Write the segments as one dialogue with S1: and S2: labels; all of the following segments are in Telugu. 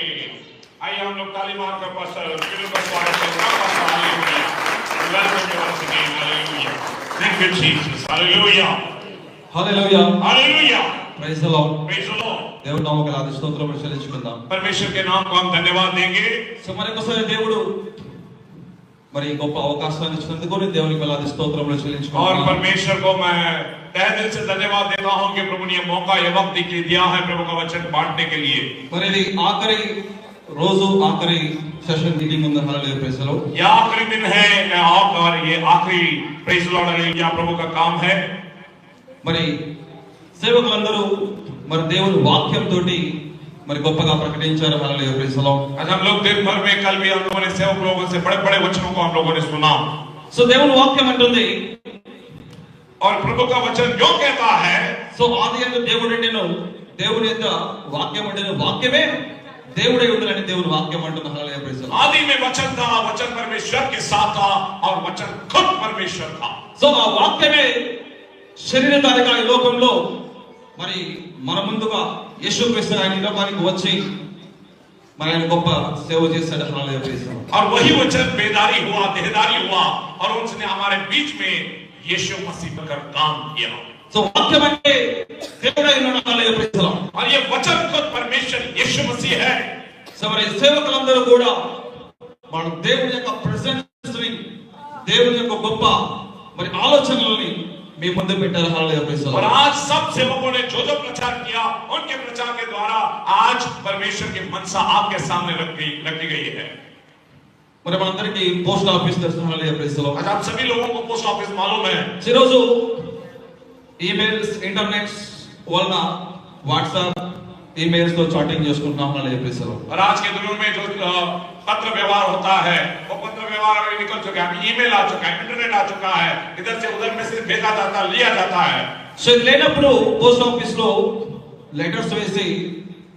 S1: आइए हम लोग ताली मारकर पास्टर फिलिप को स्वागत करते हैं। Pastor hallelujah, welcome you once again. Hallelujah, thank you Jesus. Hallelujah,
S2: hallelujah,
S1: hallelujah,
S2: praise the Lord.
S1: Praise the Lord.
S2: దేవుని నామమునకు స్తోత్రములు చెల్లించుకుందాం.
S1: परमेश्वर के नाम को हम धन्यवाद देंगे।
S2: సో మరొకసారి దేవుడు మరి గొప్ప అవకాశాన్ని ఇచ్చినందుకు దేవునికి వేలాది స్తోత్రములు చెల్లించుకుందాం.
S1: और परमेश्वर को मैं तहे दिल से धन्यवाद देता हूं कि प्रभु ने ये मौका ये वक्त दिया है प्रभु का वचन बांटने के लिए।
S2: మరి ఇది ఆఖరి రోజు, ఆఖరి సెషన్ మీటింగ్ ఉంది. హల్లెలూయా, ప్రైజ్ ది లార్డ్.
S1: ये आखिरी दिन है और ये आखिरी प्रेज द लॉर्ड हालेलुया प्रभु का काम है।
S2: మరి సేవకులందరూ మరి దేవుని వాక్యం తోటి మరి గొప్పగా ప్రకటించారు. హల్లెలూయా, ప్రైజ్ ది లార్డ్.
S1: आज हम लोग दिन भर में कल भी हम लोगों ने सेवक लोगों से बड़े बड़े वचनों को हम लोगों ने सुना।
S2: సో దేవుని వాక్యం అంటుంది,
S1: और प्रभु का वचन जो कहता है,
S2: సో ఆది యందు దేవుడు ఉండెను, దేవుని యొక్క వాక్యం ఉండెను, వాక్యమే దేవుడై ఉండెనని దేవుని వాక్యం అంటుంది. Hallelujah, praise the lord.
S1: आदि में वचन था, वचन परमेश्वर के साथ था और वचन खुद परमेश्वर था।
S2: సో ఆ వాక్యమే శరీరధారిగా ఈ లోకంలో మరి మన ముందుగా యేసుక్రీస్తు ఆయన ఈ లోకానికి వచ్చి మరి ఆయన గొప్ప సేవ చేశాడు. హల్లెలూయా, ప్రైజ్ ది లార్డ్.
S1: और वही वचन बेदारी हुआ, देहदारी हुआ और उसने हमारे बीच में यीशु मसीह पर काम किया।
S2: సో వాక్యం అంటే దేవుడై ఉన్నాడు. హల్లెలూయా, ప్రైజ్ ది లార్డ్.
S1: और ये वचन खुद परमेश्वर यीशु मसीह है।
S2: సో మరి సేవకులందరూ కూడా మన దేవుని యొక్క ప్రెసెన్స్ ని, దేవుని యొక్క గొప్ప మరి ఆలోచనలని మీ ముందు పెట్టారు. హల్లెలూయా, ప్రైజ్ ది
S1: और
S2: లార్డ్.
S1: आज सब सेवकों ने जो जो प्रचार किया उनके प्रचार के द्वारा आज परमेश्वर की मनसा आपके सामने रखी गई है।
S2: మరి మనందరికీ పోస్ట్ ఆఫీస్ తెలుసు. Hallelujah, praise the Lord.
S1: आज आप सभी लोगों को पोस्ट ऑफिस मालूम है।
S2: ఈ రోజు ఈమెయిల్స్, ఇంటర్నెట్స్ వలన వాట్సాప్ ఈమెయిల్స్ తో చాటింగ్ చేసుకుంటున్నాం. హల్లెలూయా, ప్రైజ్ ది లార్డ్.
S1: और आज के दिनों में जो पत्र व्यवहार होता है वो पत्र व्यवहार अभी निकल चुका है, ईमेल आ चुका है, इंटरनेट आ चुका है, इधर से उधर मैसेज भेजा जाता लिया जाता है।
S2: సో ఇది లేనప్పుడు పోస్ట్ ఆఫీస్ లో లెటర్స్ వేసి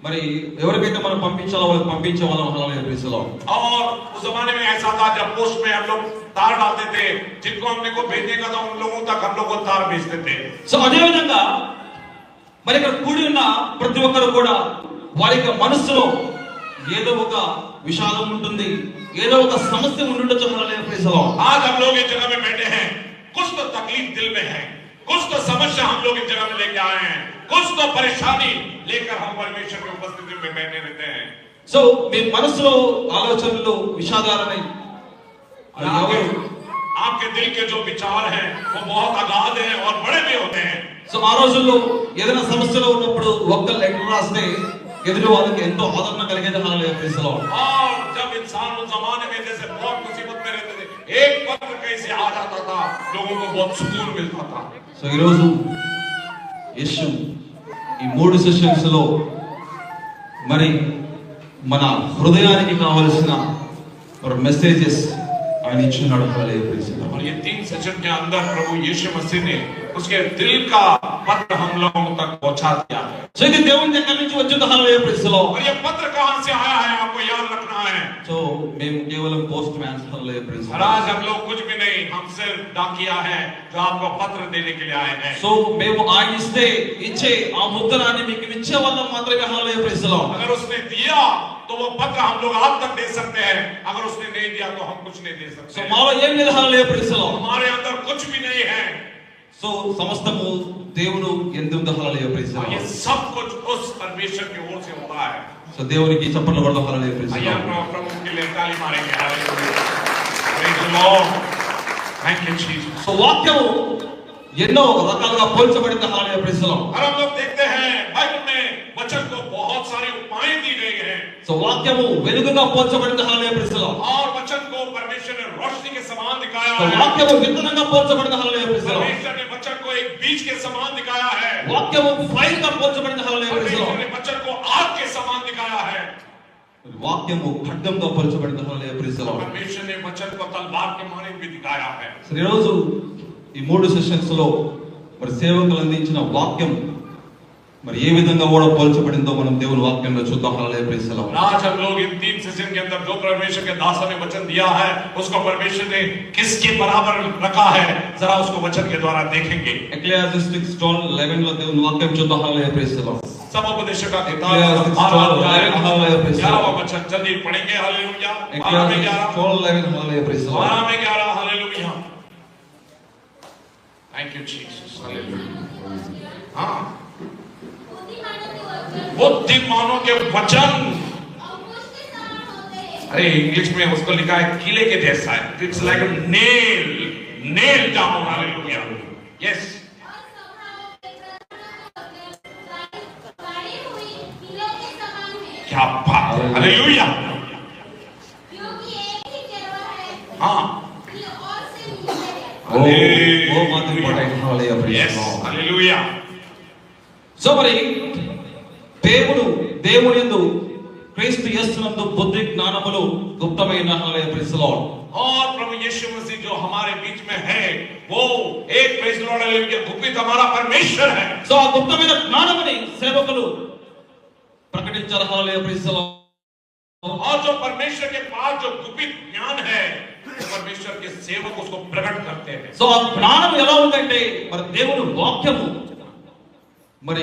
S2: మరి ఎవరికైతే మనం పంపించాలో వాళ్ళకి పంపించే వాళ్ళం. హల్లెలూయా, ప్రైజ్ ది లార్డ్.
S1: और उस जमाने में ऐसा था जब पोस्ट में हम लोग तार डालते थे, जिनको हमने को भेजने का था उन लोगों तक हम लोग को तार भेजते थे।
S2: సో అదే విధంగా మరి ఇక్కడ కూడి ఉన్న ప్రతి ఒక్కరు కూడా వారి యొక్క మనస్సులో ఏదో ఒక విషాదం ఉంటుంది, ఏదో ఒక సమస్య ఉండుండొచ్చు. హల్లెలూయా, ప్రైజ్ ది లార్డ్.
S1: आज हम लोग इस जगह में बैठे हैं, कुछ तो तकलीफ दिल में है, कुछ तो समस्या हम लोग इस जगह में लेके आए हैं, कुछ तो परेशानी लेकर हम परमेश्वर की उपस्थिति में बैठे रहते हैं।
S2: సో మీ మనసులో ఆలోచనలు విషాదాలని
S1: आपके दिल के जो विचार हैं वो बहुत अगाध हैं और बड़े भी होते हैं।
S2: సో ఆ రోజుల్లో ఏదైనా సమస్యలో ఉన్నప్పుడు ఒక్క లెటర్ రాస్తే ఎదుటి వాళ్ళకి ఎంతో ఆదరణ కలిగేది. హల్లెలూయా, ప్రైజ్ ది లార్డ్.
S1: और जब इंसान उस जमाने में जैसे बहुत मुसीबत में रहते थे, एक पत्र कैसे आ जाता था, लोगों को बहुत सुकून मिलता था।
S2: సో ఈరోజు యేసు ఈ 3 సెషన్స్ లో మరి మన హృదయానికి కావలసిన మెసేజెస్ ఆయన ఇచ్చున్నాడు. హల్లెలూయా, ప్రైజ్ ది లార్డ్.
S1: और ये 3 सेशन के अंदर प्रभु यीशु मसीह ने उसके दिल का पत्र हम लोगों तक पहुंचा दिया है।
S2: సో ఇది దేవుని దగ్గర నుంచి వచ్చింది. హల్లెలూయా, ప్రైజ్ ది లార్డ్.
S1: और ये पत्र कहां से आया है आपको याद रखना है।
S2: సో మేము కేవలం post mans. Hallelujah, praise the
S1: और
S2: లార్డ్.
S1: आज हम लोग कुछ भी नहीं, हम सिर्फ डाकिया है जो आपको पत्र देने के लिए आए हैं।
S2: సో మేము ఆయన ఇస్తే ఇచ్చే ఆ ముద్రాన్ని మీకు ఇచ్చే వాళ్ళం మాత్రమే. హల్లెలూయా, ప్రైజ్ ది లార్డ్.
S1: अगर उसने दिया तो वो पत्र हम लोग आप तक दे सकते हैं, अगर उसने नहीं दिया तो हम कुछ नहीं दे
S2: సో
S1: सकते।
S2: మాలో ఏం లేదు. హల్లెలూయా, ప్రైజ్ ది లార్డ్.
S1: हमारे अंदर कुछ भी नहीं है।
S2: సో సమస్తము దేవుడు ఎందుందో. హల్లెలూయా, ప్రైజ్ ది
S1: और ये
S2: లార్డ్.
S1: सब कुछ उस परमेश्वर की ओर से होता है।
S2: సో దేవునికి చప్పట్లు కొడదాం. హల్లెలూయా, ప్రైజ్ ది
S1: आइए
S2: లార్డ్.
S1: हम प्रभु के लिए ताली मारेंगे। Hallelujah, praise the Lord, thank you Jesus.
S2: So వాక్యము ఎన్నో రకాలుగా పోల్చబడింది. హల్లెలూయా, ప్రైజ్ ది లార్డ్.
S1: और हम लोग देखते हैं बाइबल में वचन को बहुत सारी उपमाएं दी गई हैं
S2: సో వాక్యము వెలుగుగా పోల్చబడింది. హల్లెలూయా, ప్రైజ్ ది లార్డ్.
S1: और वचन को परमेश्वर ने रोशनी के समान दिखाया
S2: సో
S1: है।
S2: వాక్యము విత్తనంగా పోల్చబడింది. హల్లెలూయా, ప్రైజ్ ది లార్డ్.
S1: परमेश्वर ने वचन को एक बीज के समान दिखाया है।
S2: వాక్యము ఫైర్ గా పోల్చబడింది. హల్లెలూయా, ప్రైజ్ ది
S1: परमेश्वर
S2: లార్డ్.
S1: ने वचन को आग के समान दिखाया है।
S2: వాక్యము ఖడ్గంగా పోల్చబడింది. హల్లెలూయా, ప్రైజ్ ది లార్డ్.
S1: परमेश्वर ने वचन को तलवार के माने भी दिखाया है।
S2: సో ఈ రోజు ఈ 3 సెషన్స్ లో మరి సేవకులు అందించిన వాక్యం మరి ఏ విధంగా కూడా పోల్చబడిందో మనం దేవుని వాక్యంలో చూద్దాం. Hallelujah, praise the Lord.
S1: आज हम लोग इन 3 सेशन के अंदर जो परमेश्वर के दासों ने वचन दिया है उसको परमेश्वर ने किसके बराबर रखा है, जरा उसको वचन के द्वारा देखेंगे।
S2: ఎక్లెసియాస్టిక్స్ 12:11 లో దేవుని వాక్యం చూద్దాం. Hallelujah, praise the lord.
S1: सब उपदेशों का
S2: Yes,
S1: किताब
S2: it's
S1: 11वां वचन जल्दी पढ़ेंगे हालेलुया 12 में 11
S2: hallelujah, praise the Lord.
S1: 12 में 11 hallelujah thank you Jesus hallelujah हाँ बुद्धिमानों के वचन अरे इंग्लिश में उसको लिखा है किले के जैसा है it's like nail down hallelujah yes क्या बात है हालेलुया हाँ
S2: Oh, बहुत important, hallelujah, praise
S1: yes
S2: the Lord.
S1: Hallelujah
S2: so మరి దేవుని యందు క్రీస్తు యేసునందు బుద్ధి జ్ఞానములు గుప్తమైన హల్లెలూయా ప్రైజ్ ది లార్డ్
S1: और प्रभु यीशु मसीह जो हमारे बीच में है वो एक प्रेज लॉर्ड हालेलुया गुप्त हमारा परमेश्वर है
S2: సో ఆ గుప్తమైన జ్ఞానముని సేవకులు ప్రకటించారు హల్లెలూయా ప్రైజ్ ది లార్డ్
S1: और जो परमेश्वर के पास जो गुप्त ज्ञान है परमेश्वर के सेवक उसको प्रकट करते हैं
S2: సో ఆ జ్ఞానం ఎలా ఉందంటే మరి దేవుని వాక్యము మరి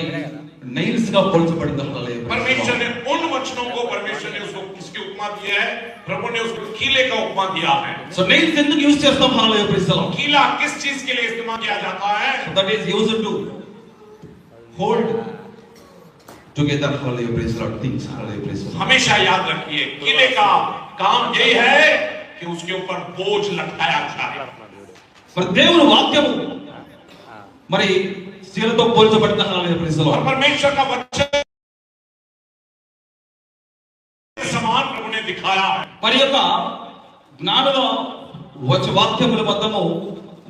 S2: నైల్స్ గా పోల్చబడింది హల్లెలూయా
S1: परमेश्वर ने उन वचनों को परमेश्वर ने उसको किसकी उपमा दिया है प्रभु ने उसको कीले का उपमा दिया है
S2: సో నైల్స్ ఎందుకు యూస్ చేస్తాం హల్లెలూయా ప్రైజ్ ది లార్డ్
S1: कीला किस चीज के लिए इस्तेमाल किया जाता है
S2: that is used to hold together hallelujah praise the Lord things hallelujah praise the Lord
S1: हमेशा याद रखिए कीले का काम यही है कि उसके ऊपर बोझ लटकाया जाए
S2: మరి దేవుని వాక్యము మరి శీలతో పోల్చబడిన హల్లెలూయా ప్రైజ్ ది
S1: और
S2: లార్డ్
S1: परमेश्वर का वचन समान प्रभु ने दिखाया है
S2: మరి యొక్క జ్ఞానంలో వచ్చే వాక్యముల మొత్తము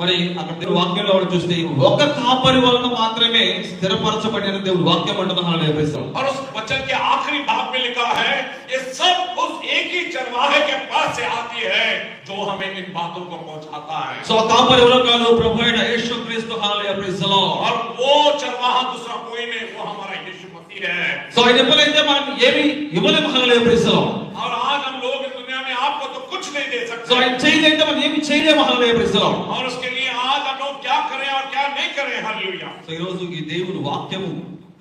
S2: మరి అక్కడ దేవుని వాక్యంలో మనం చూస్తే ఒక కాపరి వలన మాత్రమే స్థిరపరచబడిన దేవుని వాక్యం అంటున్న హల్లెలూయా ప్రైజ్ ది లార్డ్
S1: और उस वचन के आखिरी भाग में लिखा है ये सब उस एक ही चरवाहे के पास से आती है जो हमें इन बातों को पहुंचाता है
S2: సో ఆ కాపరి ఎవరో కాదు ప్రభు అయిన యేసుక్రీస్తు హల్లెలూయా ప్రైజ్ ది లార్డ్
S1: और वो चरवाहा दूसरा कोई नहीं वो हमारा यीशु मसीह है
S2: సో ఆయన ఎప్పుడైతే మనం ఏమి ఇవ్వలేము హల్లెలూయా ప్రైజ్ ది లార్డ్
S1: और आज हम लोग इस दुनिया में आपको तो कुछ नहीं दे
S2: సో
S1: सकते
S2: ఆయన చేయలేదంటే మనం ఏమి చేయలేము హల్లెలూయా ప్రైజ్ ది లార్డ్
S1: और उसके लिए आज हम लोग क्या करें और क्या नहीं करें हालेलुया
S2: సో ఈ రోజు ఈ దేవుని వాక్యము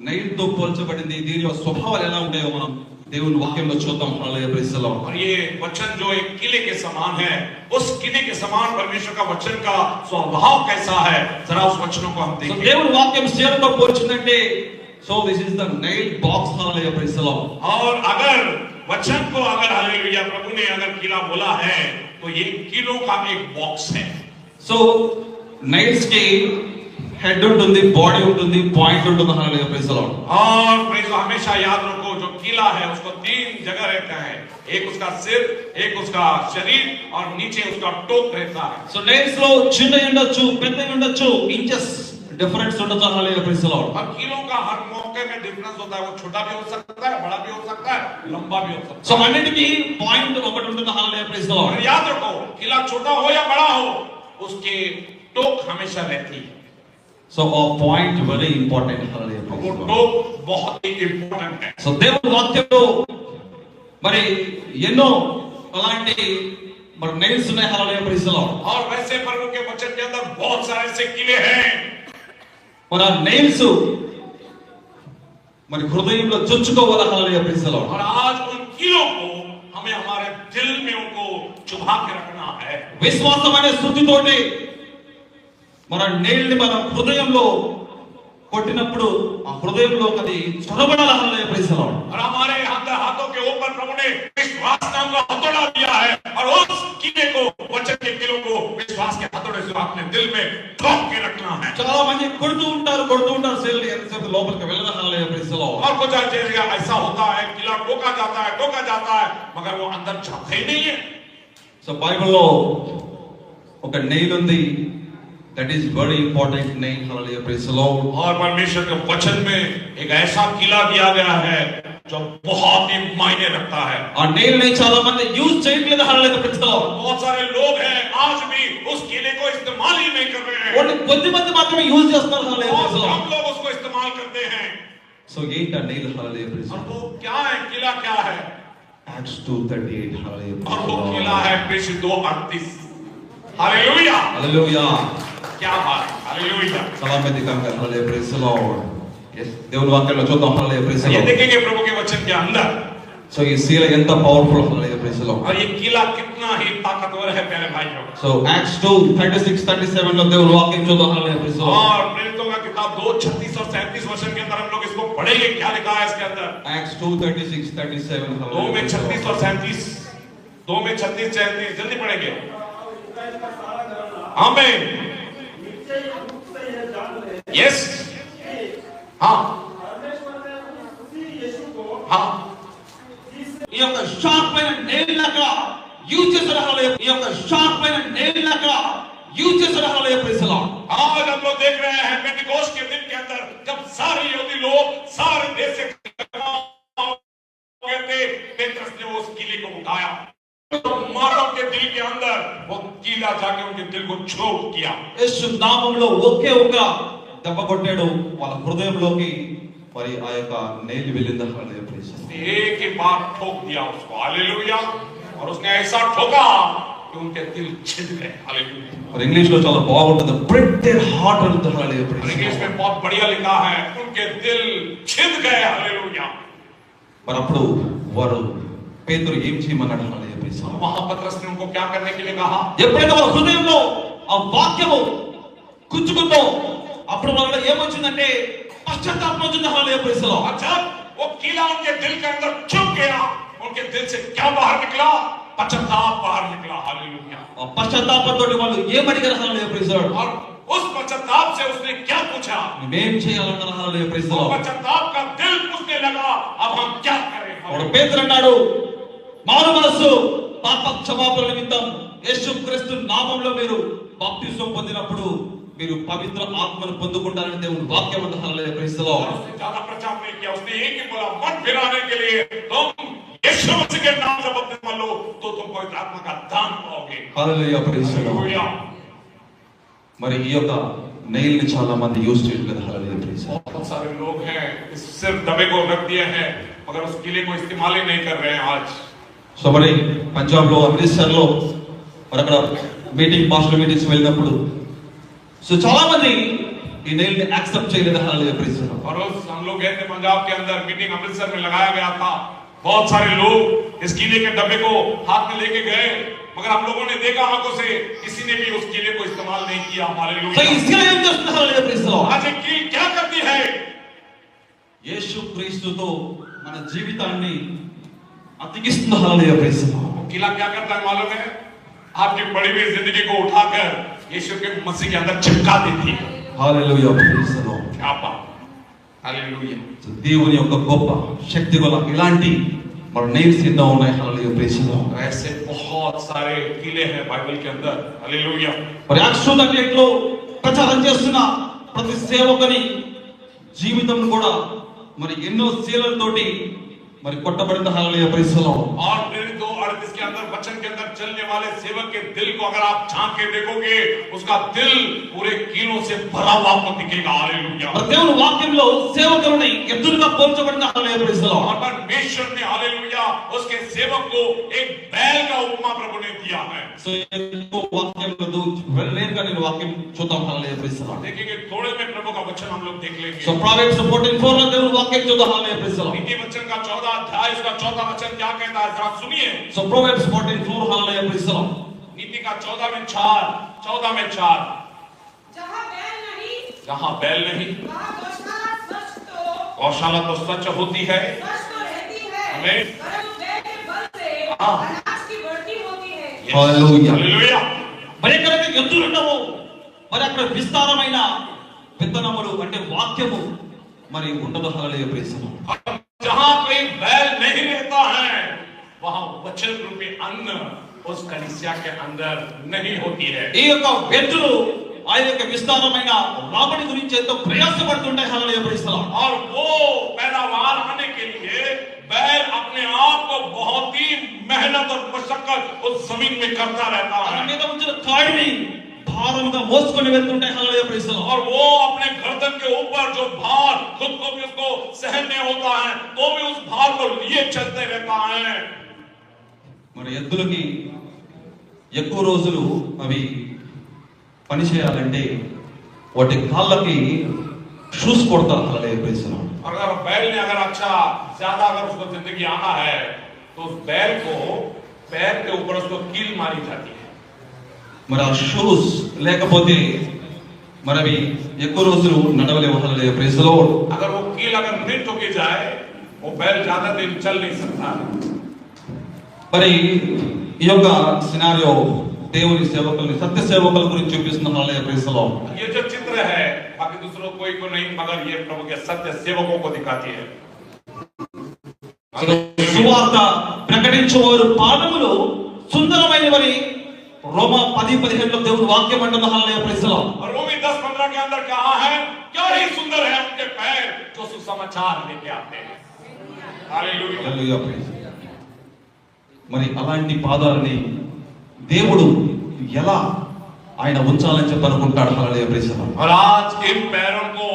S2: నైల్తో పోల్చబడింది దీని యొక్క స్వభావాలు ఎలా ఉంటాయో మనం దేవుని వాక్యంలో చూద్దాం హల్లెలూయా ప్రైజ్ ది లార్డ్
S1: और ये वचन जो एक किले के समान है उस किले के समान परमेश्वर का वचन का स्वभाव कैसा है जरा उस वचनों को हम
S2: సో
S1: देखें
S2: దేవుని వాక్యం శీలతో పోల్చిందంటే so this is the nail box hallelujah praise the Lord
S1: और अगर वचन को अगर हालेलुया प्रभु ने अगर किला बोला है तो ये किलों का एक बॉक्स है
S2: సో నైల్స్ కి హెడ్ ఉంటుంది బాడీ ఉంటుంది పాయింట్ ఉంటుంది హల్లెలూయా ప్రైజ్ ది లార్డ్
S1: और प्रेज हमेशा याद रखो जो किला है उसको तीन जगह रहता है एक उसका सिर एक उसका शरीर और नीचे उसका टोक रहता है
S2: సో నైల్స్ లో చిన్న ఉండొచ్చు పెద్ద ఉండొచ్చు ఇంచెస్ డిఫరెన్స్ ఉండొచ్చు హల్లెలూయా ప్రైజ్ ది లార్డ్
S1: और किलों का हर मौके में डिफरेंस होता है वो छोटा भी हो सकता है बड़ा भी हो सकता है लंबा भी हो सकता
S2: సో అన్నిటికీ పాయింట్ ఒకటి ఉంటుంది హల్లెలూయా ప్రైజ్ ది
S1: है और
S2: లార్డ్
S1: याद रखो किला छोटा हो या बड़ा हो उसके टोक हमेशा रहती है
S2: సో ఆ point very important hallelujah praise
S1: वो
S2: ది లార్డ్
S1: टोक बहुत ही इंपॉर्टेंट है
S2: సో దేవుని వాక్యంలో మరి ఎన్నో అలాంటి మరి నైల్స్ ఉన్నాయి హల్లెలూయా ప్రైజ్ ది లార్డ్
S1: और वैसे प्रभु के वचन के अंदर बहुत सारे ऐसे किले हैं
S2: మరి ఆ నైల్స్ మరి హృదయంలో చొచ్చుకోవాలి హల్లెలూయా ప్రైజ్ ది లార్డ్
S1: और आज उन किलों को हमें हमारे दिल में उनको चुभा के रखना है
S2: విశ్వాసం అనే శుద్ధితోటి మన నైల్ ని మన హృదయంలో కొట్టినప్పుడు ఆ హృదయంలో అది చొరబడాలి హల్లెలూయా ప్రైజ్ ది లార్డ్
S1: और हमारे अंदर हाथों के ऊपर प्रभु ने विश्वास नाम का हथौड़ा दिया है और उस किले को वचन के किलों को विश्वास के हथौड़े से अपने दिल में ठोक के रखना है
S2: చాలా మంది కొడుతూ ఉంటారు సెల్ ఎంతసేపు లోపలికి వెళ్ళదు హల్లెలూయా ప్రైజ్ ది లార్డ్
S1: और कुछ ऐसा होता है किला टोका जाता है मगर वो अंदर जाता ही नहीं है
S2: సో బైబిల్లో ఒక నెయిల్ ఉంది that is very important nail hallelujah praise the Lord
S1: और परमेश्वर के वचन में एक ऐसा किला दिया गया है जो बहुत ही मायने रखता है
S2: ఆ నెయిల్ ని చాలా మంది యూజ్ చేయట్లేదు హల్లెలూయా ప్రైజ్ ది లార్డ్
S1: बहुत सारे लोग हैं आज भी उस किले को इस्तेमाल ही नहीं कर रहे हैं
S2: ఓన్లీ కొద్ది మంది మాత్రమే యూజ్ చేస్తారు హల్లెలూయా
S1: बहुत
S2: ప్రైజ్ ది
S1: कम
S2: లార్డ్
S1: लोग उसको इस्तेमाल करते हैं
S2: సో ఏంటి ఆ నెయిల్ హల్లెలూయా ప్రైజ్ ది
S1: और
S2: లార్డ్
S1: वो क्या है किला क्या है
S2: యాక్ట్స్ 2:38 హల్లెలూయా
S1: और
S2: ప్రైజ్
S1: वो
S2: ది
S1: किला
S2: లార్డ్
S1: है कृषि 2:38 हालेलुया
S2: హల్లెలూయా
S1: क्या बात हालेलुया
S2: సలామతి కంగా హల్లెలూయా ప్రైజ్ ది లార్డ్ దేవుని వాక్యంలో చూద్దాం. హల్లెలూయా, ప్రైజ్ ది
S1: ये
S2: లార్డ్.
S1: देखेंगे प्रभु के वचन के अंदर
S2: సో ఈ శీల ఎంత powerful. Hallelujah, praise the Lord.
S1: और ये किला कितना ही ताकतवर है प्यारे भाइयों.
S2: సో యాక్ట్స్ 2:36-37 లో దేవుని వాక్యం చూద్దాం. Hallelujah, praise the Lord.
S1: और प्रेरितों का किताब 2:36 और 37 वचन के अंदर हम लोग इसको पढ़ेंगे. क्या लिखा है इसके अंदर?
S2: యాక్ట్స్ 2:36-37.
S1: 2 में 36 और 37. 2 में 36-37 जल्दी पढ़ेंगे. आमीन. यस. हाँ हाँ.
S2: ఈ యొక్క షార్ప్ అయిన నెయిల్ అక్కడ యూజ్ చేశారు. హల్లెలూయా. ఈ యొక్క షార్ప్ అయిన నెయిల్ అక్కడ యూజ్ చేశారు. హల్లెలూయా, ప్రైజ్ ది లార్డ్.
S1: आज हम लोग देख रहे हैं पेंटिकोस्ट के दिन के अंदर जब सारे यहूदी लोग सारे देश से गए थे, पेत्रस ने उस किले को उठाया. तो मानव के दिल के अंदर वो कीला जाके उनके दिल को चोट किया.
S2: యేసు నామములో ఒకే ఒక దెబ్బ కొట్టాడు. వాళ్ళ హృదయంలోకి మరి ఆ యొక్క నెయిల్ వెళ్ళింది. హల్లెలూయా, ప్రైజ్ ది లార్డ్.
S1: एक ही बार ठोक दिया उसको. हालेलुया. और उसने ऐसा ठोका कि उनके दिल छिद गए. हालेलुया.
S2: और इंग्लिश లో చాలా బాగుంటుంది. బ్రేక్ देयर हार्ट అంటారు. హల్లెలూయా, ప్రైజ్ ది
S1: इंग्लिश
S2: లార్డ్.
S1: में बहुत बढ़िया लिखा है, उनके दिल छिद गए. हालेलुया.
S2: మరి అప్పుడు వారు పేతురు ఏం చేయమన్నాడు. హల్లెలూయా, ప్రైజ్ ది లార్డ్.
S1: वहां पतरस ने उनको क्या करने के लिए कहा?
S2: ఎప్పుడైతే వాళ్ళ హృదయంలో ఆ వాక్యము గుచ్చుకుందో అప్పుడు వాళ్ళలో ఏమొచ్చిందంటే పశ్చాత్తాపం వచ్చింది. హల్లెలూయా, ప్రైజ్ ది లార్డ్.
S1: और जब वो कीला उनके दिल के अंदर चुभ गया, उनके दिल से क्या बाहर निकला? पश्चाताप बाहर निकला. हालेलुया.
S2: ఆ పశ్చాత్తాపంతో వాళ్ళు ఏమడిగారు. హల్లెలూయా, ప్రైజ్ ది లార్డ్.
S1: और उस पश्चाताप से उसने क्या पूछा?
S2: మేం చేయాలన్నారు. హల్లెలూయా, ప్రైజ్ ది
S1: वो
S2: లార్డ్.
S1: पश्चाताप का दिल पूछने लगा, अब हम क्या करें?
S2: అప్పుడు పేతురు అన్నాడు, మారు మనస్సు పాప క్షమాపణ నిమిత్తం యేసుక్రీస్తు నామములో మీరు బాప్తిస్మం పొందినప్పుడు మీరు పవిత్ర ఆత్మను పొందుకుంటారని దేవుని వాక్యం ఉంది. హల్లెలూయా, ప్రైజ్ ది
S1: और
S2: లార్డ్.
S1: उसने ज्यादा प्रचार नहीं किया. उसने एक ही बोला, मन फिराने के लिए तुम यीशु मसीह के नाम से बपतिस्मा लो तो तुम पवित्र आत्मा का दान पाओगे.
S2: హల్లెలూయా, ప్రైజ్ ది లార్డ్.
S1: हालेलुया.
S2: మరి ఈ యొక్క నెయిల్ ని చాలా మంది యూజ్ చేయరు కదా. హల్లెలూయా, ప్రైజ్ ది లార్డ్.
S1: बहुत सारे लोग हैं इस सिर्फ दबे को रख दिए हैं, मगर उस किले को इस्तेमाल ही नहीं कर रहे हैं आज.
S2: సో మరి పంజాబ్ లో అమృత్సర్ లో మరి అక్కడ మీటింగ్ పాస్టర్ మీటింగ్స్ వెళ్ళినప్పుడు సో చాలా మంది ఈ నెయిల్ ని యాక్సెప్ట్ చేయలేదు. హల్లెలూయా, ప్రైజ్ ది లార్డ్.
S1: और उस हम लोग गए थे पंजाब के अंदर, मीटिंग अमृतसर में लगाया गया था. बहुत सारे लोग इस किले के डब्बे को हाथ में लेके गए, मगर हम लोगों ने देखा आंखों से किसी ने भी उस किले को इस्तेमाल नहीं किया.
S2: సో ఈ
S1: हालेलुया.
S2: శిల ఏం చేస్తుంది. హల్లెలూయా, ప్రైజ్ ది లార్డ్.
S1: आज ये कील क्या करती है?
S2: యేసు క్రీస్తుతో మన జీవితాన్ని అతికిస్తుంది. హల్లెలూయా, ప్రైజ్ ది లార్డ్.
S1: वो किला क्या करता है मालूम है? आपकी पड़ी हुई जिंदगी को उठाकर यीशु के मसीह के अंदर चिपका देती है.
S2: హల్లెలూయా, ప్రైజ్ ది లార్డ్.
S1: क्या बात. हालेलुया.
S2: సో దేవుని యొక్క గొప్ప శక్తి గల ఇలాంటి మన నెయిల్స్ ఎన్నో ఉన్నాయి. హల్లెలూయా, ప్రైజ్ ది లార్డ్.
S1: तो ऐसे बहुत सारे किले हैं बाइबल के अंदर. हालेलुया.
S2: మరి యాక్ట్స్ 2:38 లో ప్రచారం చేస్తున్న ప్రతి సేవకుని జీవితం కూడా మరి ఎన్నో శీలలతోటి మరి కొట్టబడింది. హల్లెలూయా, ప్రైజ్ ది లార్డ్.
S1: और प्रेरित 2:38 के अंदर वचन के अंदर चलने वाले सेवक के दिल को अगर आप झांक के देखोगे, उसका दिल पूरे कीलों से भरा हुआ आपको दिखेगा. हालेलुया.
S2: మరి దేవుని వాక్యంలో సేవకులని ఎద్దులుగా పోల్చబడిన. హల్లెలూయా, ప్రైజ్ ది లార్డ్.
S1: और परमेश्वर ने हालेलुया उसके सेवक को एक बैल का उपमा प्रभु ने दिया है.
S2: సో ఎక్కువ వాక్యంలో నేరుగా నేను వాక్యం చూద్దాం. Hallelujah, praise the lord.
S1: देखेंगे थोड़े में प्रभु का वचन हम लोग देख लेंगे.
S2: సో ప్రావెర్బ్స్ 14:4 లో దేవుని వాక్యం చూద్దాం. Hallelujah, praise the Lord.
S1: नीति वचन का 14 अध्याय उसका 4वां वचन क्या कहता है, जरा सुनिए.
S2: So Proverbs 14:4 hallelujah, praise the Lord.
S1: नीति का 14 में 4.
S3: जहाँ बैल नहीं,
S1: जहां बैल नहीं,
S3: वहाँ गौशाला स्वच्छ तो
S1: गौशाला तो स्वच्छ होती है.
S3: स्वच्छ तो रहती है,
S1: आमीन.
S3: परंतु बैल के बल से
S1: हाँ.
S3: अनाज की बढ़ती होती है.
S2: हालेलुया.
S1: हालेलुया.
S2: మరి ఎక్కడైతే ఎద్దులు ఉండవో మరి అక్కడ విస్తారమైన విత్తనములు అంటే వాక్యము మరి ఉండదు. హల్లెలూయా, ప్రైజ్ ది లార్డ్.
S1: और जहां कोई बैल नहीं रहता है, वहां वचन रूपी अन्न उस कलीसिया के अंदर नहीं होती है.
S2: ఈ యొక్క ఎద్దులు ఆ యొక్క విస్తారమైన రాబడి గురించి ఎంతో ప్రయాసపడుతుంటాయి. హల్లెలూయా, ప్రైజ్ ది లార్డ్.
S1: और वो पैदावार आने के लिए बैल अपने आप को बहुत ही मेहनत और मशक्कत उस जमीन में करता रहता
S2: తన
S1: है.
S2: మీద ఉంచిన కాడిని భారంగా మోసుకొని వెళ్తుంటాయి. హల్లెలూయా, ప్రైజ్ ది లార్డ్.
S1: और वो अपने गर्दन के ऊपर जो भार खुद को भी उसको सहने होता है, तो भी उस भार को लिए चलते रहता है.
S2: మరి ఎద్దులకి ఎక్కువ రోజులు అవి పని చేయాలంటే వాటి కాళ్ళకి షూస్ కొడతారు. Hallelujah praise the Lord.
S1: अगर बैल ने अगर अच्छा ज्यादा अगर उसको जिंदगी आना है तो उस बैल को पैर के ऊपर उसको कील मारी जाती है।
S2: మరి ఆ షూస్ లేకపోతే మరి అవి ఎక్కువ రోజులు నడవలేవు. Hallelujah praise the Lord.
S1: अगर वो कील अगर नहीं ठोकी जाए वो बैल ज्यादा दिन चल नहीं सकता।
S2: మరి ఈ యొక్క సినారియో దేవుని సేవకుల్ని సత్య సేవకుల గురించి చూపిస్తున్న హల్లెలూయా ప్రైజ్ ది లార్డ్.
S1: ये जो चित्र है बाकी दूसरों कोई को नहीं मगर ये प्रभु के सत्य सेवकों को दिखाती है।
S2: సువార్త ప్రకటించువారు పాదములు సుందరమైనవని రోమా 10:15 దేవుని వాక్యం అంటుంది. Hallelujah praise the Lord.
S1: और रोमी 10:15 के अंदर कहा है क्या ही सुंदर है उनके पैर जो सुसमाचार लेके आते हैं। हालेलुया।
S2: Hallelujah praise. మరి అలాంటి పాదాలని దేవుడు ఎలా ఆయన ఉంచాలని చెప్పి అనుకుంటాడు. Hallelujah praise the Lord.
S1: और आज इन पैरों को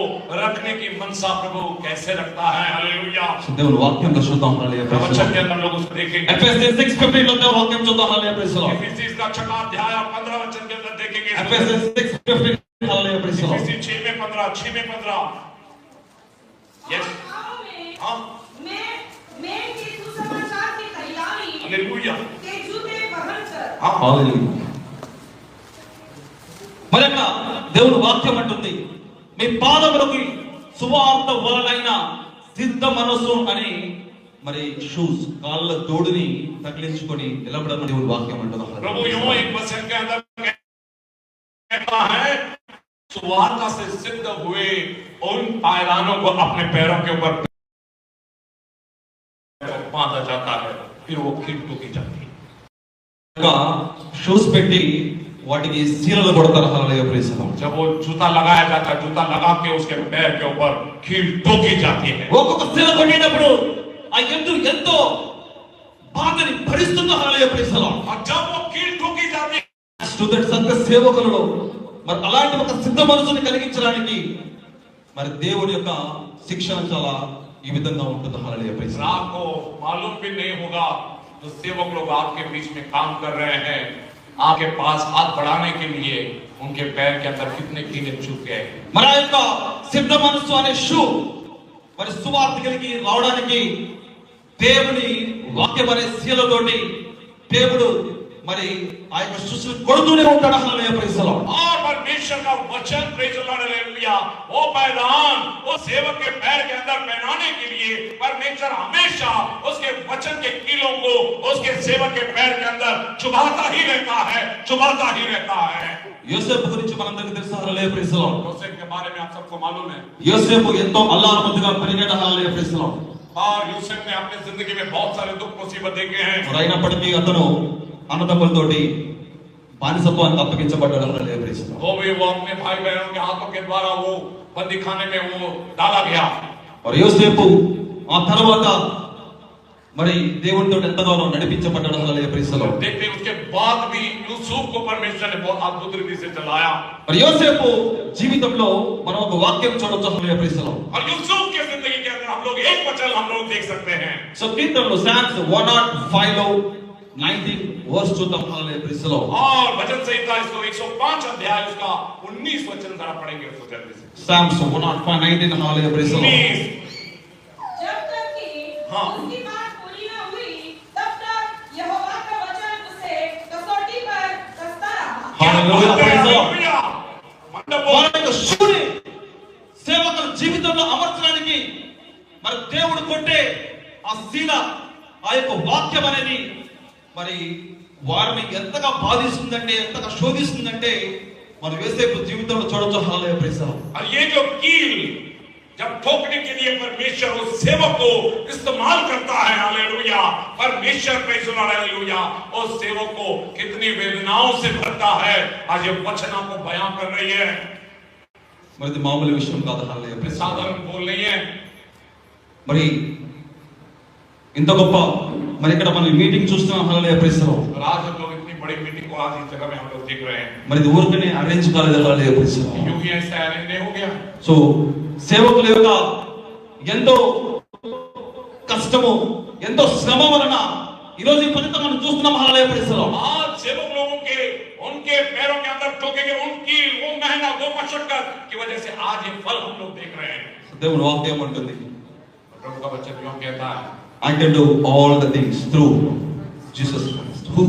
S1: रखने की मनसा प्रभु कैसे रखता है। हालेलुया।
S2: దేవుని వాక్యంలో చూద్దాం. హల్లెలూయా ప్రైజ్ ది
S1: वचन
S2: లార్డ్.
S1: के अंदर लोग उसको देखेंगे।
S2: ఎఫెసీయులు 6:15 లో దేవుని వాక్యం చూద్దాం. Hallelujah praise the Lord.
S1: इफिसियों का 6वां अध्याय और 15 वचन के अंदर देखेंगे।
S2: ఎఫెసీయులు 6:15 హల్లెలూయా ప్రైజ్ ది లార్డ్.
S1: इफिसियों 6 में 15 यस हाँ
S3: मैं के सुसमाचार की तैयारी
S1: हालेलुया
S3: के जूते पहनकर
S1: हाँ
S2: హల్లెలూయా. మరి అక్కడ దేవుని వాక్యం అంటుంది మీ పాదములకు సువార్త వలనైన సిద్ధ మనసు అని. మరి షూస్ కాళ్ళ తోడుని తగిలించుకొని నిలబడమని దేవుని వాక్యం అంటుంది.
S1: प्रभु यूं एक वचन के अंदर कहता है सुवार्ता से सिद्ध हुए उन पायदानों को अपने पैरों के ऊपर बांधा जाता है फिर वो कील टूकी जाती है।
S2: షూస్ పెట్టి వాటికి సీలలు కొడతారు. Hallelujah praise the Lord.
S1: जब वो जूता लगाया जाता है जूता लगा के उसके पैर के ऊपर कील ठोकी जाती है।
S2: ఒక్కొక్క సీల కొట్టేటప్పుడు ఆ ఎద్దు ఎంతో బాధని భరిస్తుందో. Hallelujah praise the Lord.
S1: और जब वो कील ठोकी जाती है
S2: స్టూడెంట్ సత్య సేవకులలో మరి అలాంటి ఒక సిద్ధ మనసుని కలిగించడానికి మరి దేవుని యొక్క శిక్షణ చాలా ఈ విధంగా ఉంటుంది. Hallelujah praise the Lord.
S1: आपको मालूम भी नहीं होगा जो सेवक लोग आपके बीच में काम कर रहे हैं आपके पास हाथ बढ़ाने के लिए उनके पैर के अंदर कितने कीड़े चुप गए।
S2: మరి ఆ యొక్క సిద్ధ మనసు అనే షూ మరి సువార్త కలిగి రావడానికి దేవుని వాక్యం అనే శీలతోటి దేవుడు మరి ఆ యొక్క షూస్ని కొడుతూనే ఉంటాడు. Hallelujah praise the Lord.
S1: और परमेश्वर का वचन प्रेज़ द लॉर्ड हालेलुया वो पैदान वो सेवक के पैर के अंदर पहनाने के लिए परमेश्वर हमेशा उसके वचन के कीलों को उसके सेवक के पैर के अंदर चुभाता ही रहता है चुभाता ही रहता है।
S2: యోసేపు గురించి మనందరికీ తెలుసు. Hallelujah praise the Lord.
S1: Yosepu के बारे में आप सबको मालूम है।
S2: యోసేపు ఎంతో అల్లారముద్దుగా పెరిగాడు. Hallelujah praise the Lord.
S1: और यूसुफ ने अपनी जिंदगी में बहुत सारे दुख मुसीबत देखे हैं।
S2: మరి అయినప్పటికీ అతను అన్నదమ్ములతోటి బానిసత్వానికి అప్పగించబడ్డాడు. Hallelujah praise the Lord.
S1: वो भी वो अपने भाई बहनों के हाथों के द्वारा वो बंदी खाने में वो डाला गया।
S2: మరి యోసేపు ఆ తర్వాత మరి దేవునితో ఎంతగానో నడిపించబడ్డాడు. Hallelujah praise the Lord.
S1: देखते हैं उसके बाद भी यूसुफ को परमेश्वर ने बहुत अद्भुत रीति से चलाया।
S2: మరి యోసేపు జీవితంలో మనం ఒక వాక్యం చూడొచ్చు. Hallelujah praise the Lord.
S1: और यूसुफ की जिंदगी के अंदर हम लोग एक वचन हम लोग देख सकते हैं।
S2: సో కీర్తనలు సామ్స్ 105 లో 19 వర్స్ చూద్దాం. Hallelujah praise the Lord.
S1: और वचन संहिता इसको 105 अध्याय उसका 19 वचन जरा पढ़ेंगे उसको जल्दी से।
S2: Psalms 105:19 hallelujah praise the Lord.
S1: 19
S3: जब तक कि
S1: हाँ।
S3: उसकी बात पूरी न हुई तब तक यहोवा का वचन उसे कसौटी पर कसता रहा।
S2: Hallelujah praise the Lord.
S1: Hallelujah मंडप
S2: మన యొక్క శూని సేవకుల జీవితంలో అమర్చడానికి మరి దేవుడు కొట్టే ఆ శీల ఆ యొక్క వాక్యం అనేది మరి వారిని ఎంతగా బాధిస్తుందంటే ఎంతగా శోధిస్తుందంటే మరి యోసేపు జీవితంలో చూడొచ్చు. Hallelujah praise the Lord.
S1: और ये जो कील जब ठोकने के लिए परमेश्वर उस सेवक को इस्तेमाल करता है। हालेलुया परमेश्वर प्रेज़ द लॉर्ड हालेलुया उस सेवक को कितनी वेदनाओं से भरता है। आज ये वचन आपको बयां कर रही है
S2: మరి ఇది మామూలు విషయం కాదు. Hallelujah praise the Lord.
S1: साधारण बोल रही है।
S2: మరి ఇంత గొప్ప మరి ఇక్కడ మనం మీటింగ్ చూస్తున్నాం. Hallelujah praise the Lord.
S1: और आज हम लोग इतनी बड़ी मीटिंग को आज इस जगह में हम लोग देख रहे हैं।
S2: మరి ఇది ఊరికనే అరేంజ్ కాలేదు. Hallelujah praise the Lord.
S1: यूं ही ऐसा अरेंज नहीं हो गया।
S2: సో సేవకుల యొక్క ఎంతో కష్టము ఎంతో శ్రమ వలన ఈ రోజు ఈ ఫలితం మనం చూస్తున్నాం. Hallelujah praise the Lord.
S1: आज सेवक लोगों के उनके पैरों के अंदर ठोकेंगे उनकी वो मेहनत वो मशक्कत की वजह से आज ये फल हम लोग देख रहे हैं।
S2: దేవుని వాక్యం ఉంటుంది,
S1: प्रभु का वचन यूं कहता है,
S2: I can do all the things through Jesus Christ who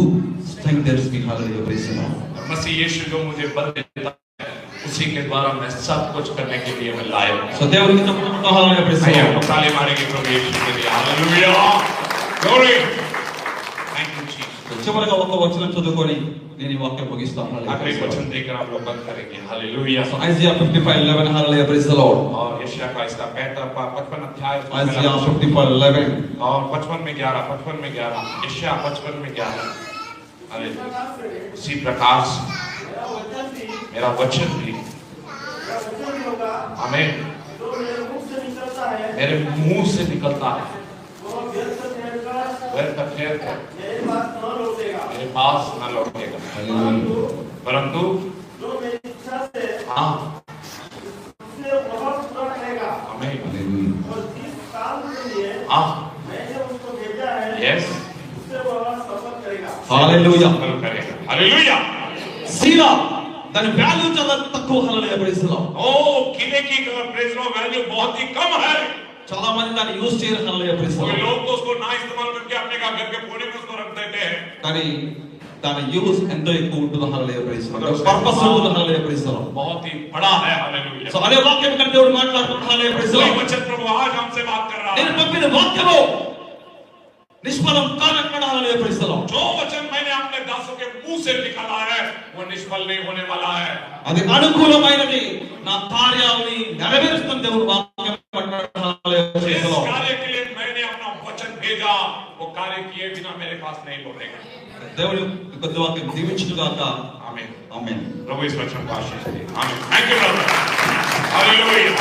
S2: strengthens me. Hallelujah, praise the Lord.
S1: और मसीह यीशु जो मुझे बल देता है, उसी के द्वारा मैं सब कुछ करने के लिए मैं लायक हूं।
S2: So దేవునికి చెప్పుకుంటూ hallelujah, praise the
S1: आइए
S2: Lord.
S1: हम ताली मारेंगे प्रभु यीशु के लिए। Hallelujah, glory, thank you Jesus.
S2: చివరగా ఒక వచనం చదువుకొని నేను ఈ వాక్యం ముగిస్తాను. Hallelujah,
S1: आखिरी
S2: praise the Lord.
S1: वचन देकर आप लोग बंद करेंगे। Hallelujah.
S2: So Isaiah 55:11, hallelujah, praise the Lord.
S1: और यशायाह का इसका 55 अध्याय
S2: Isaiah 55:11.
S1: और 55 में 11 यशायाह 55 में 11। हालेलुया। उसी प्रकार से मेरा वचन भी आमीन मेरे मुंह से निकलता है, व्यर्थ ठहरकर मेरे पास न लौटेगा, परंतु हाँ आमीन हाँ यस
S2: Hallelujah.
S1: करेगा। हालेलुया।
S2: సీలా దాని వాల్యూ చాలా తక్కువ. హల్లెలూయా, ప్రైజ్ ది లార్డ్.
S1: ओ किले की प्रेज लो वैल्यू बहुत ही कम है।
S2: చాలా మంది దాన్ని యూజ్ చేయరు. హల్లెలూయా, ప్రైజ్ ది
S1: कोई
S2: లార్డ్.
S1: लोग तो उसको ना इस्तेमाल करके अपने का घर के कोने में उसको रख देते हैं।
S2: కానీ దాని యూజ్ ఎంతో ఎక్కువ ఉంటుంది. Hallelujah, praise the lord. Purpose ఉంటుంది. Hallelujah, praise the lord.
S1: बहुत ही बड़ा है। हालेलुया।
S2: సో అదే వాక్యం కంటే దేవుడు మాట్లాడుతున్నాడు. హల్లెలూయా, ప్రైజ్ ది
S1: वही
S2: లార్డ్.
S1: वचन प्रभु आज हमसे बात कर रहा
S2: నేను
S1: है।
S2: పంపిన వాక్యము నిష్ఫలం కానక్కడ. హల్లెలూయా, ప్రైజ్ ది లార్డ్.
S1: जो वचन मैंने अपने दासों के मुंह से निकाला है वो निष्फल नहीं होने वाला है।
S2: అది అనుకూలమైనది, నా కార్యాలని నెరవేరుస్తుంది. దేవుడు వాక్యం మాట్లాడుతున్నాడు. హల్లెలూయా, ప్రైజ్
S1: जिस
S2: ది లార్డ్.
S1: कार्य के लिए मैंने अपना वचन भेजा वो कार्य किए बिना मेरे पास नहीं लौटेगा।
S2: దేవుడు ఈ కొద్ది వాక్యం దీవించును గాక.
S1: आमीन।
S2: ఆమేన్.
S1: प्रभु इस वचन को आशीष दे। आमीन। Thank you brother. हालेलुया।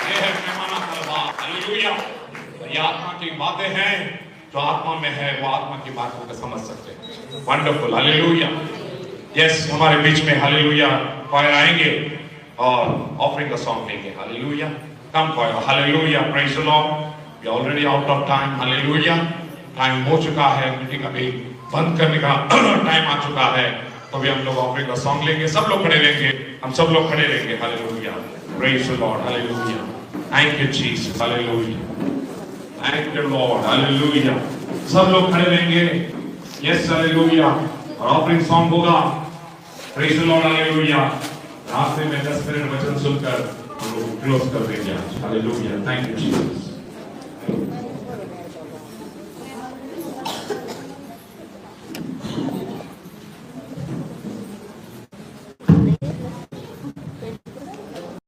S1: ये है पैमाना तलवा। हालेलुया। ये आत्मा की बातें हैं, जो आत्मा में है वो आत्मा की बातों को समझ सकते हैं। वंडरफुल। हालेलुया। यस, हमारे बीच में हालेलुया क्वायर आएंगे और ऑफरिंग का सॉन्ग लेंगे। Hallelujah. Come choir. Hallelujah, praise the Lord. We are already out of time. Hallelujah. Time हो चुका है, मीटिंग अभी बंद करने का टाइम आ चुका है, तो भी हम लोग ऑफरिंग का सॉन्ग लेंगे। सब लोग खड़े रहेंगे, हम सब लोग खड़े रहेंगे। Hallelujah, praise the Lord. Hallelujah, thank you Jesus. Hallelujah, thank you Lord. Hallelujah, सब लोग खड़े रहेंगे। Yes, hallelujah. और ऑफरिंग सॉन्ग होगा। Praise the Lord. हालेलुया। रास्ते में 10 मिनट वचन सुनकर हम लोग क्लोज कर देंगे आज। Hallelujah, thank you Jesus.